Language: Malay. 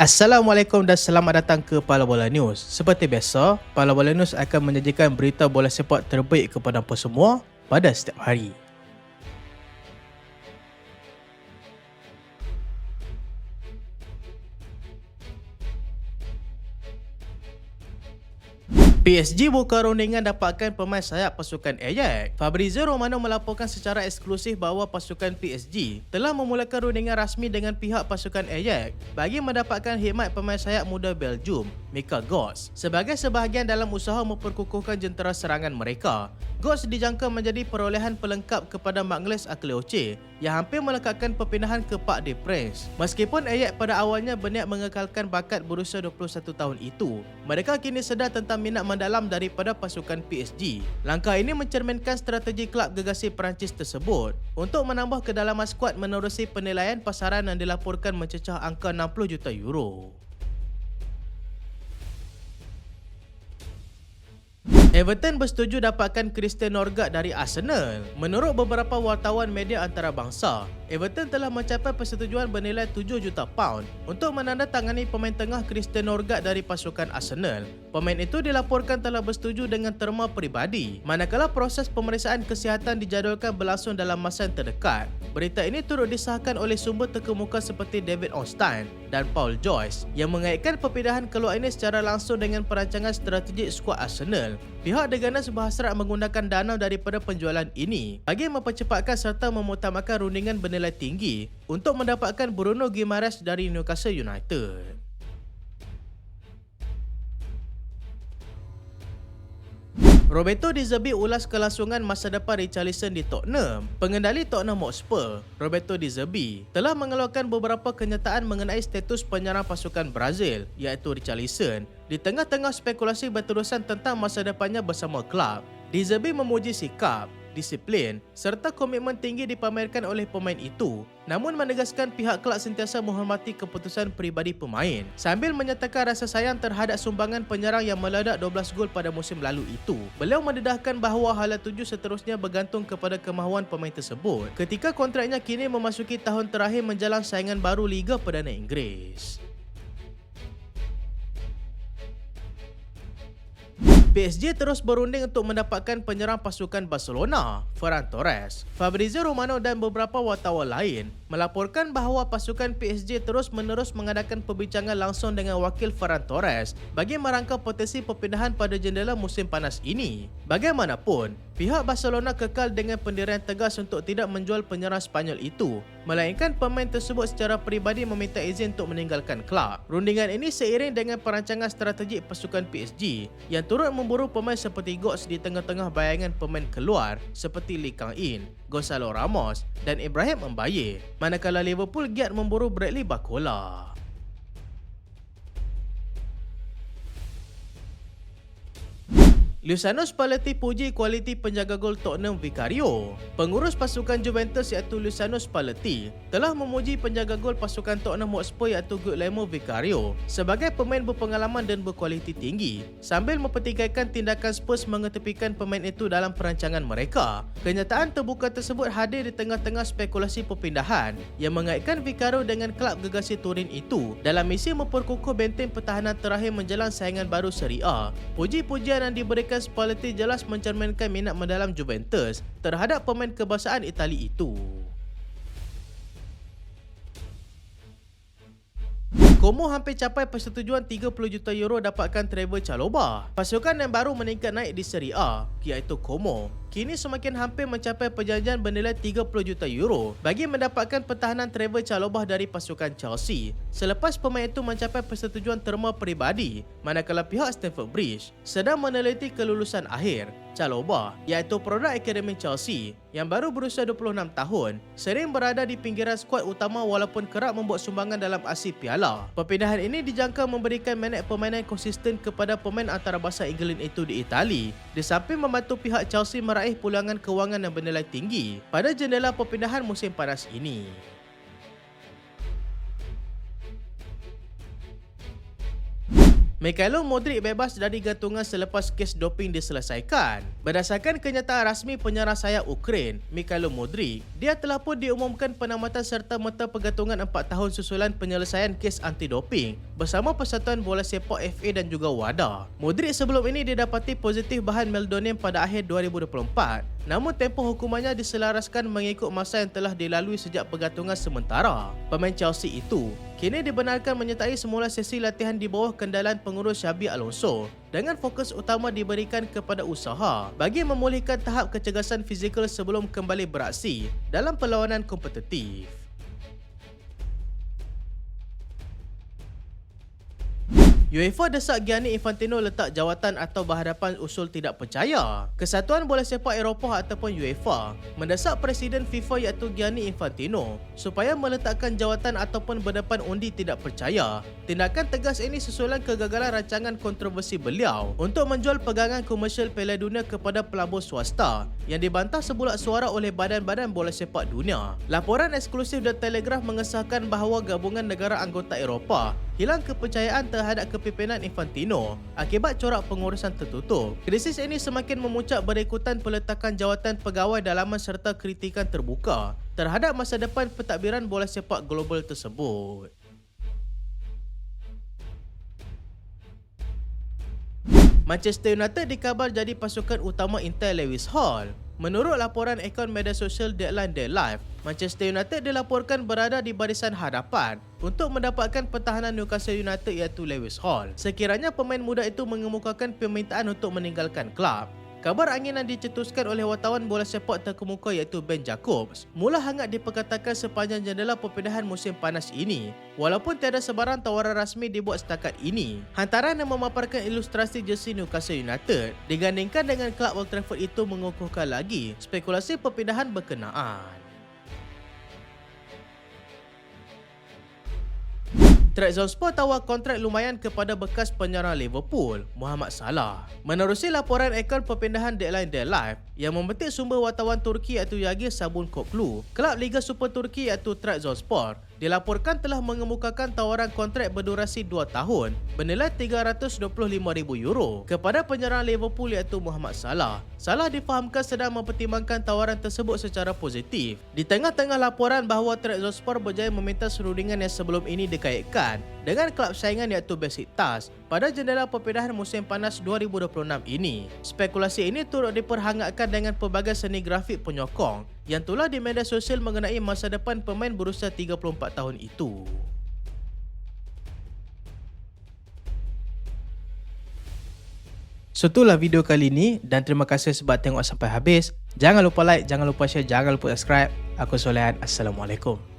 Assalamualaikum dan selamat datang ke Pala Bola News. Seperti biasa, Pala Bola News akan menyajikan berita bola sepak terbaik kepada anda semua pada setiap hari. PSG buka rundingan dapatkan pemain sayap pasukan Ajax. Fabrizio Romano melaporkan secara eksklusif bahawa pasukan PSG telah memulakan rundingan rasmi dengan pihak pasukan Ajax bagi mendapatkan khidmat pemain sayap muda Belgium, Michael Götze, sebagai sebahagian dalam usaha memperkukuhkan jentera serangan mereka. Götze dijangka menjadi perolehan pelengkap kepada Magnus Akleoche yang hampir melekatkan perpindahan ke Parc des Princes. Meskipun Ajax pada awalnya berniat mengekalkan bakat berusia 21 tahun itu, mereka kini sedar tentang minat mendalam daripada pasukan PSG. Langkah ini mencerminkan strategi kelab gegasi Perancis tersebut untuk menambah kedalaman skuad menerusi penilaian pasaran yang dilaporkan mencecah angka 60 juta euro. Everton bersetuju dapatkan Christian Norgard dari Arsenal. Menurut beberapa wartawan media antarabangsa, Everton telah mencapai persetujuan bernilai 7 juta pound untuk menandatangani pemain tengah Christian Norgard dari pasukan Arsenal. Pemain itu dilaporkan telah bersetuju dengan terma peribadi, manakala proses pemeriksaan kesihatan dijadualkan berlangsung dalam masa yang terdekat. Berita ini turut disahkan oleh sumber terkemuka seperti David Ornstein dan Paul Joyce yang mengaitkan perpindahan keluar ini secara langsung dengan perancangan strategik skuad Arsenal. Pihak The Gunners berhasrat menggunakan dana daripada penjualan ini bagi mempercepatkan serta memutamakan rundingan bernilai tinggi untuk mendapatkan Bruno Guimaraes dari Newcastle United. Roberto De Zerbi ulas kelangsungan masa depan Richarlison di Tottenham. Pengendali Tottenham Hotspur, Roberto De Zerbi, telah mengeluarkan beberapa kenyataan mengenai status penyerang pasukan Brazil iaitu Richarlison di tengah-tengah spekulasi berterusan tentang masa depannya bersama klub. De Zerbi memuji sikap, disiplin serta komitmen tinggi dipamerkan oleh pemain itu, namun menegaskan pihak kelab sentiasa menghormati keputusan peribadi pemain sambil menyatakan rasa sayang terhadap sumbangan penyerang yang meledak 12 gol pada musim lalu itu. Beliau mendedahkan bahawa hala tuju seterusnya bergantung kepada kemahuan pemain tersebut ketika kontraknya kini memasuki tahun terakhir menjelang saingan baru Liga Perdana Inggeris. PSG terus berunding untuk mendapatkan penyerang pasukan Barcelona, Ferran Torres. Fabrizio Romano dan beberapa wartawan lain melaporkan bahawa pasukan PSG terus-menerus mengadakan perbincangan langsung dengan wakil Ferran Torres bagi merangka potensi perpindahan pada jendela musim panas ini. Bagaimanapun, pihak Barcelona kekal dengan pendirian tegas untuk tidak menjual penyerang Spanyol itu, melainkan pemain tersebut secara peribadi meminta izin untuk meninggalkan kelab. Rundingan ini seiring dengan perancangan strategik pasukan PSG yang turut memburu pemain seperti Götze di tengah-tengah bayangan pemain keluar seperti Lee Kang-in, Gonzalo Ramos dan Ibrahim Mbaye, manakala Liverpool giat memburu Bradley Barcola. Luciano Spalletti puji kualiti penjaga gol Tottenham Vicario. Pengurus pasukan Juventus iaitu Luciano Spalletti telah memuji penjaga gol pasukan Tottenham Hotspur iaitu Guillermo Vicario sebagai pemain berpengalaman dan berkualiti tinggi sambil mempertikaikan tindakan Spurs mengetepikan pemain itu dalam perancangan mereka. Kenyataan terbuka tersebut hadir di tengah-tengah spekulasi perpindahan yang mengaitkan Vicario dengan kelab gegasi Turin itu dalam misi memperkukuh benteng pertahanan terakhir menjelang saingan baru Serie A. Puji-pujian yang diberikan Spalletti jelas mencerminkan minat mendalam Juventus terhadap pemain kebangsaan Itali itu. Como hampir capai persetujuan 30 juta euro dapatkan Trevoh Chalobah. Pasukan yang baru meningkat naik di Serie A, iaitu Como, kini semakin hampir mencapai perjanjian bernilai 30 juta euro bagi mendapatkan pertahanan Trevoh Chalobah dari pasukan Chelsea selepas pemain itu mencapai persetujuan terma peribadi, manakala pihak Stamford Bridge sedang meneliti kelulusan akhir. Chalobah, iaitu produk akademi Chelsea yang baru berusia 26 tahun, sering berada di pinggiran skuad utama walaupun kerap membuat sumbangan dalam aksi piala. Perpindahan ini dijangka memberikan minat permainan konsisten kepada pemain antarabangsa England itu di Itali, di samping membantu pihak Chelsea meraih pulangan kewangan yang bernilai tinggi pada jendela perpindahan musim panas ini. Mikhailo Modric bebas dari gantungan selepas kes doping diselesaikan. Berdasarkan kenyataan rasmi penyerang sayap Ukraine, Mikhailo Modric, dia telah pun diumumkan penamatan serta-merta pergantungan 4 tahun susulan penyelesaian kes anti-doping bersama Persatuan Bola Sepak FA dan juga WADA. Modric sebelum ini didapati positif bahan meldonium pada akhir 2024, namun tempoh hukumannya diselaraskan mengikut masa yang telah dilalui sejak pergantungan sementara. Pemain Chelsea itu kini dibenarkan menyertai semula sesi latihan di bawah kendalan pengurus Xabi Alonso dengan fokus utama diberikan kepada usaha bagi memulihkan tahap kecergasan fizikal sebelum kembali beraksi dalam perlawanan kompetitif. UEFA desak Gianni Infantino letak jawatan atau berhadapan usul tidak percaya. Kesatuan Bola Sepak Eropah ataupun UEFA mendesak Presiden FIFA iaitu Gianni Infantino supaya meletakkan jawatan ataupun berdepan undi tidak percaya. Tindakan tegas ini susulan kegagalan rancangan kontroversi beliau untuk menjual pegangan komersial Piala Dunia kepada pelabur swasta yang dibantah sebulat suara oleh badan-badan bola sepak dunia. Laporan eksklusif The Telegraph mengesahkan bahawa gabungan negara anggota Eropah hilang kepercayaan terhadap kepimpinan Infantino akibat corak pengurusan tertutup. Krisis ini semakin memuncak berikutan peletakan jawatan pegawai dalaman serta kritikan terbuka terhadap masa depan pentadbiran bola sepak global tersebut. Manchester United dikabar jadi pasukan utama Inter Lewis Hall. Menurut laporan akaun media sosial Deadline Day Live, Manchester United dilaporkan berada di barisan hadapan untuk mendapatkan pertahanan Newcastle United iaitu Lewis Hall. Sekiranya pemain muda itu mengemukakan permintaan untuk meninggalkan kelab. Kabar anginan dicetuskan oleh wartawan bola sepak terkemuka iaitu Ben Jacobs mula hangat diperkatakan sepanjang jendela perpindahan musim panas ini, walaupun tiada sebarang tawaran rasmi dibuat setakat ini. Hantaran yang memaparkan ilustrasi jersey Newcastle United digandingkan dengan kelab Old Trafford itu mengukuhkan lagi spekulasi perpindahan berkenaan. Trabzonspor tawar kontrak lumayan kepada bekas penyerang Liverpool, Mohamed Salah. Menerusi laporan akaun perpindahan Deadline Day Live yang memetik sumber wartawan Turki iaitu Yagi Sabunkoglu, kelab Liga Super Turki iaitu Trabzonspor dilaporkan telah mengemukakan tawaran kontrak berdurasi 2 tahun bernilai €325,000 kepada penyerang Liverpool iaitu Mohamed Salah. Salah difahamkan sedang mempertimbangkan tawaran tersebut secara positif di tengah-tengah laporan bahawa Trabzonspor berjaya meminta serundingan yang sebelum ini dikaitkan dengan kelab saingan iaitu Besiktas pada jendela perpindahan musim panas 2026 ini. Spekulasi ini turut diperhangatkan dengan pelbagai seni grafik penyokong yang tular di media sosial mengenai masa depan pemain berusia 34 tahun itu. So, itulah video kali ini dan terima kasih sebab tengok sampai habis. Jangan lupa like, jangan lupa share, jangan lupa subscribe. Aku Solehan. Assalamualaikum.